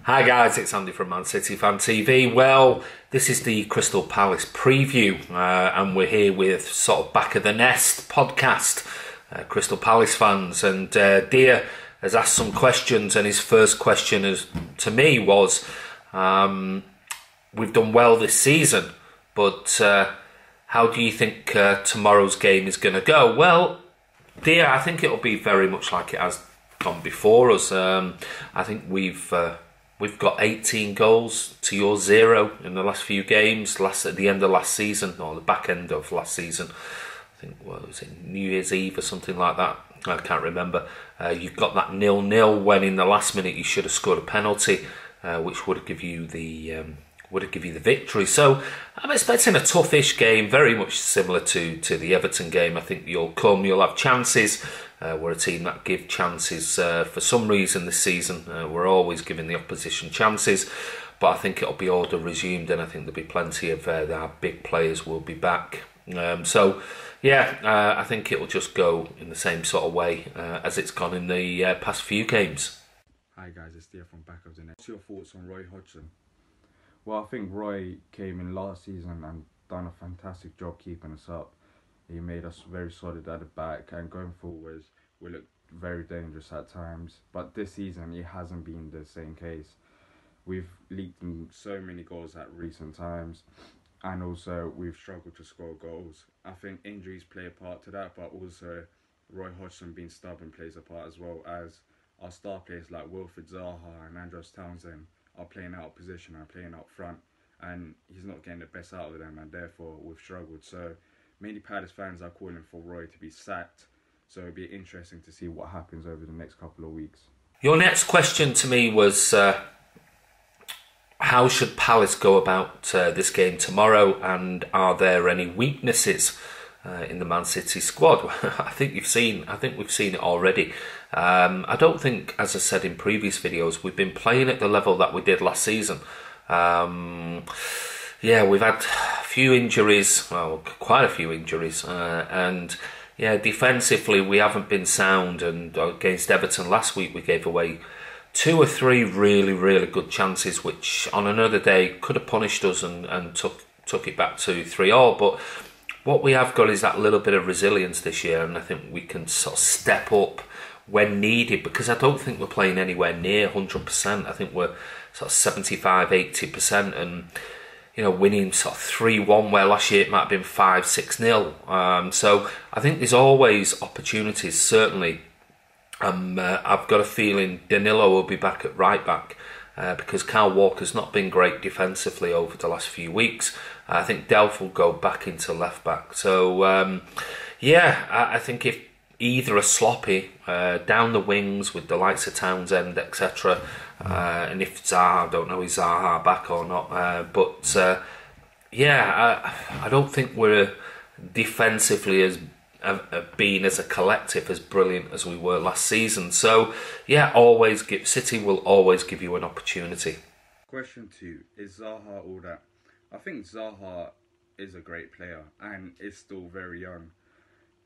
Hi guys, it's Andy from Man City Fan TV. Well, this is the Crystal Palace preview and we're here with sort of back of the nest podcast, Crystal Palace fans, and Diyar has asked some questions, and his first question to me was, we've done well this season, but how do you think tomorrow's game is going to go? Well, Diyar, I think it'll be very much like it has gone before us. I think we've got 18 goals to your 0 in the last few games. At the end of last season, or the back end of last season, I think, what was it, New Year's Eve or something like that? I can't remember. You got that 0-0 when in the last minute you should have scored a penalty, which would give you the victory. So I'm expecting a toughish game, very much similar to the Everton game. I think you'll have chances. We're a team that give chances for some reason this season. We're always giving the opposition chances, but I think it'll be order resumed, and I think there'll be plenty of our big players will be back. I think it'll just go in the same sort of way as it's gone in the past few games. Hi guys, it's Diyar from Back of the Net. What's your thoughts on Roy Hodgson? Well, I think Roy came in last season and done a fantastic job keeping us up. He made us very solid at the back, and going forwards, we looked very dangerous at times. But this season, it hasn't been the same case. We've leaked in so many goals at recent times, and also we've struggled to score goals. I think injuries play a part to that, but also Roy Hodgson being stubborn plays a part, as well as our star players like Wilfried Zaha and Andros Townsend are playing out of position and playing out front, and he's not getting the best out of them, and therefore we've struggled. So many Palace fans are calling for Roy to be sacked, so it'll be interesting to see what happens over the next couple of weeks. Your next question to me was, how should Palace go about this game tomorrow, and are there any weaknesses in the Man City squad? I think we've seen it already. I don't think, as I said in previous videos, we've been playing at the level that we did last season. We've had a few injuries, well, quite a few injuries, and defensively we haven't been sound. And against Everton last week, we gave away 2 or 3 really, really good chances, which on another day could have punished us and took it back to 3-3. But what we have got is that little bit of resilience this year, and I think we can sort of step up when needed, because I don't think we're playing anywhere near 100%. I think we're sort of 75, 80%, and winning sort of 3-1, where last year it might have been 5-6-0. So I think there's always opportunities, certainly. I've got a feeling Danilo will be back at right back, because Kyle Walker's not been great defensively over the last few weeks. I think Delph will go back into left back. So I think if either are sloppy down the wings with the likes of Townsend, etc., and if Zaha, I don't know, is Zaha back or not, I don't think we're defensively as being as a collective as brilliant as we were last season. So City will always give you an opportunity. Question 2, is Zaha all that? I think Zaha is a great player and is still very young.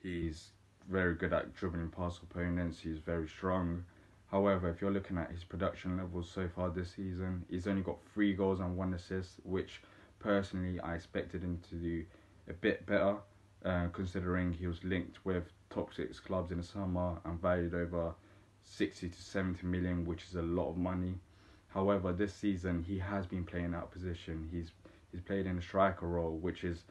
He's very good at dribbling past opponents. He's very strong. However, if you're looking at his production levels so far this season, he's only got 3 goals and 1 assist, which personally I expected him to do a bit better, considering he was linked with top 6 clubs in the summer and valued over 60 to 70 million, which is a lot of money. However, this season he has been playing out of position. He's played in a striker role, which is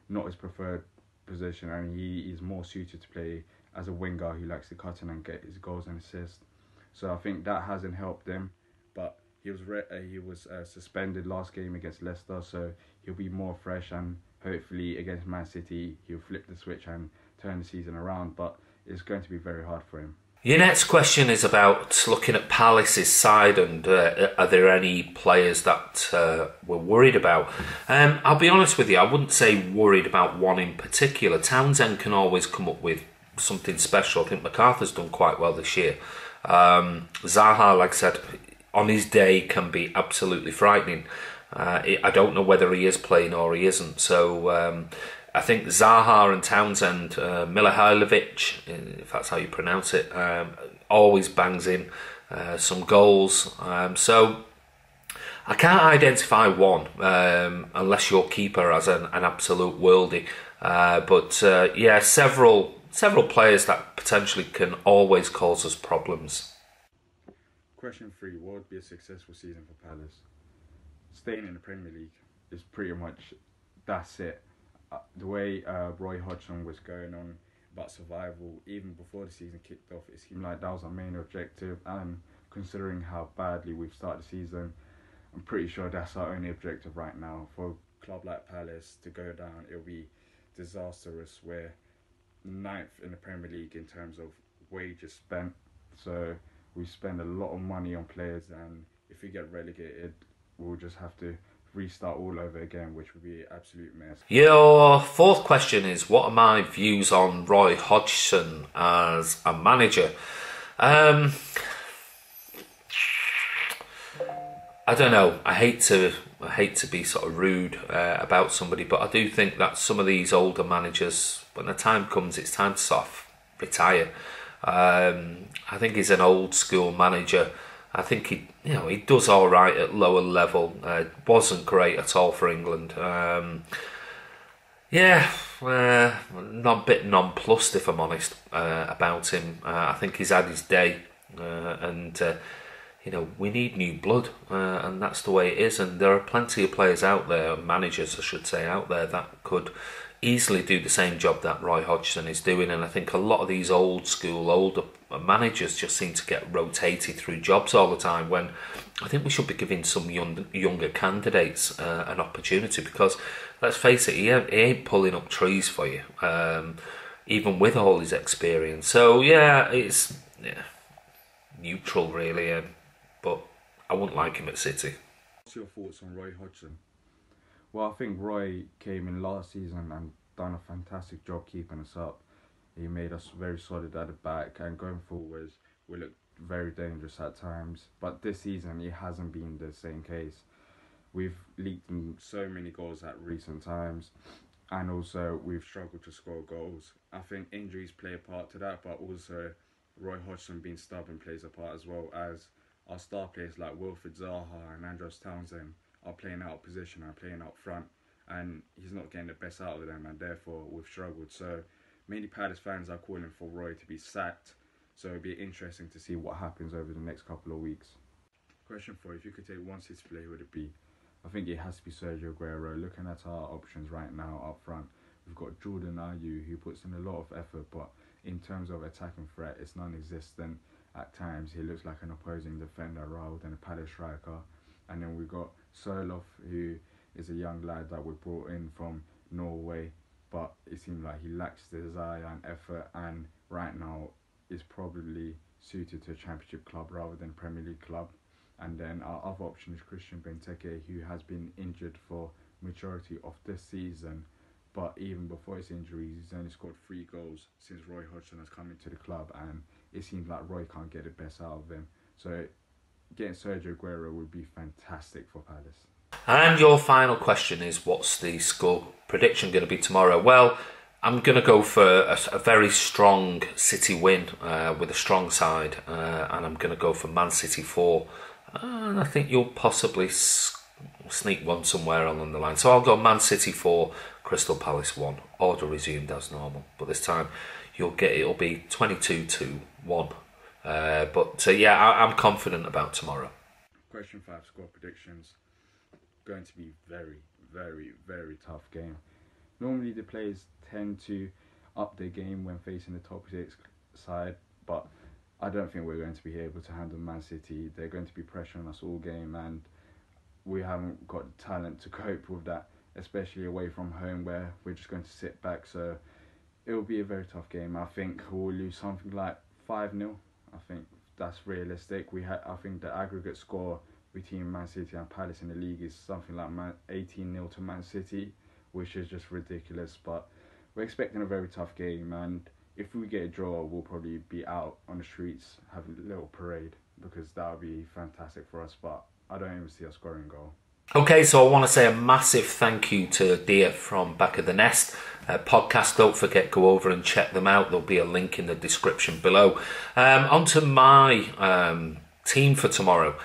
not his preferred position, and he is more suited to play as a winger who likes to cut in and get his goals and assists. So I think that hasn't helped him, but he was suspended last game against Leicester, so he'll be more fresh, and hopefully against Man City he'll flip the switch and turn the season around, but it's going to be very hard for him. Your next question is about looking at Palace's side, and are there any players that we're worried about? I'll be honest with you, I wouldn't say worried about one in particular. Townsend can always come up with something special. I think MacArthur's done quite well this year. Zaha, like I said, on his day can be absolutely frightening. I don't know whether he is playing or he isn't. So I think Zaha and Townsend, Milihajlovic, if that's how you pronounce it, always bangs in some goals. So I can't identify one unless your keeper has an absolute worldie. But several players that potentially can always cause us problems. Question 3: what would be a successful season for Palace? Staying in the Premier League is pretty much, that's it. The way Roy Hodgson was going on about survival, even before the season kicked off, it seemed like that was our main objective. And considering how badly we've started the season, I'm pretty sure that's our only objective right now. For a club like Palace to go down, it'll be disastrous. We're 9th in the Premier League in terms of wages spent. So we spend a lot of money on players, and if we get relegated, we'll just have to restart all over again, which would be an absolute mess. Your 4th question is, what are my views on Roy Hodgson as a manager? I don't know. I hate to be sort of rude about somebody, but I do think that some of these older managers, when the time comes, it's time to sort of retire. I think he's an old school manager. I think he does all right at lower level. Wasn't great at all for England. Not a bit nonplussed, if I'm honest, about him. I think he's had his day, and we need new blood, and that's the way it is. And there are plenty of players out there, managers I should say, out there that could easily do the same job that Roy Hodgson is doing. And I think a lot of these older managers just seem to get rotated through jobs all the time, when I think we should be giving some younger candidates an opportunity, because let's face it, he ain't pulling up trees for you, even with all his experience. So it's neutral really, but I wouldn't like him at City. What's your thoughts on Roy Hodgson? Well, I think Roy came in last season and done a fantastic job keeping us up. He made us very solid at the back, and going forwards, we looked very dangerous at times. But this season, it hasn't been the same case. We've leaked in so many goals at recent times, and also we've struggled to score goals. I think injuries play a part to that, but also Roy Hodgson being stubborn plays a part, as well as our star players like Wilfried Zaha and Andros Townsend are playing out of position and playing up front, and he's not getting the best out of them, and therefore we've struggled. So many Palace fans are calling for Roy to be sacked, so it'll be interesting to see what happens over the next couple of weeks. Question 4: if you could take one City player, who would it be? I think it has to be Sergio Aguero. Looking at our options right now up front, we've got Jordan Ayew, who puts in a lot of effort, but in terms of attacking threat, it's non-existent. At times, he looks like an opposing defender rather than a Palace striker. And then we've got Sørloth, who is a young lad that we brought in from Norway, but it seems like he lacks desire and effort, and right now is probably suited to a Championship club rather than Premier League club. And then our other option is Christian Benteke, who has been injured for majority of this season, but even before his injury, he's only scored 3 goals since Roy Hodgson has come into the club, and it seems like Roy can't get the best out of him. So getting Sergio Aguero would be fantastic for Palace. And your final question is, what's the score prediction going to be tomorrow? Well, I'm going to go for a very strong City win with a strong side, and I'm going to go for Man City 4. And I think you'll possibly sneak one somewhere along the line. So I'll go Man City 4, Crystal Palace 1. Order resumed as normal, but this time it'll be 22-1. I'm confident about tomorrow. Question 5: score predictions. Going to be very, very, very tough game. Normally the players tend to up their game when facing the top 6 side, but I don't think we're going to be able to handle Man City. They're going to be pressuring us all game, and we haven't got the talent to cope with that, especially away from home where we're just going to sit back. So it will be a very tough game. I think we'll lose something like 5-0. I think that's realistic. I think the aggregate score between Man City and Palace in the league is something like 18-0 to Man City, which is just ridiculous. But we're expecting a very tough game, and if we get a draw, we'll probably be out on the streets having a little parade, because that would be fantastic for us. But I don't even see us scoring a goal. Okay, so I want to say a massive thank you to Diyar from Back of the Nest podcast. Don't forget, go over and check them out. There'll be a link in the description below. On to my team for tomorrow.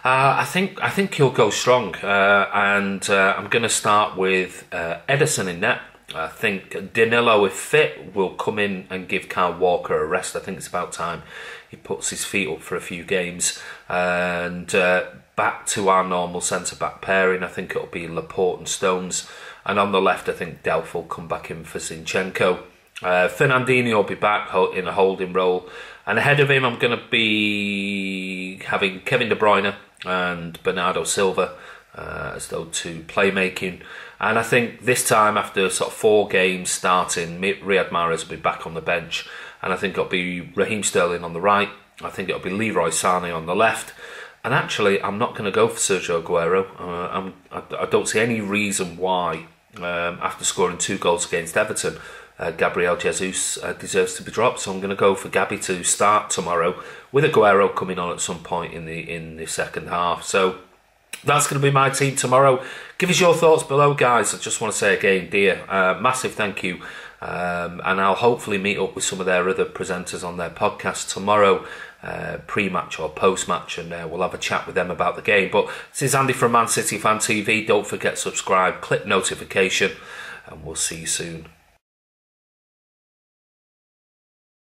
I think he'll go strong, and I'm going to start with Ederson in net. I think Danilo, if fit, will come in and give Kyle Walker a rest. I think it's about time he puts his feet up for a few games. And back to our normal centre-back pairing, I think it'll be Laporte and Stones. And on the left, I think Delph will come back in for Zinchenko. Fernandinho will be back in a holding role. And ahead of him, I'm going to be having Kevin De Bruyne and Bernardo Silva as though two playmaking. And I think this time, after sort of 4 games starting, Riyad Mahrez will be back on the bench. And I think it'll be Raheem Sterling on the right. I think it'll be Leroy Sané on the left. And actually, I'm not going to go for Sergio Aguero. I don't see any reason why, after scoring 2 goals against Everton, Gabriel Jesus deserves to be dropped. So I'm going to go for Gabby to start tomorrow, with Aguero coming on at some point in the second half. So that's going to be my team tomorrow. Give us your thoughts below, guys. I just want to say again, Diyar, massive thank you. And I'll hopefully meet up with some of their other presenters on their podcast tomorrow, pre-match or post-match, and we'll have a chat with them about the game. But this is Andy from Man City Fan TV. Don't forget to subscribe, click notification, and we'll see you soon.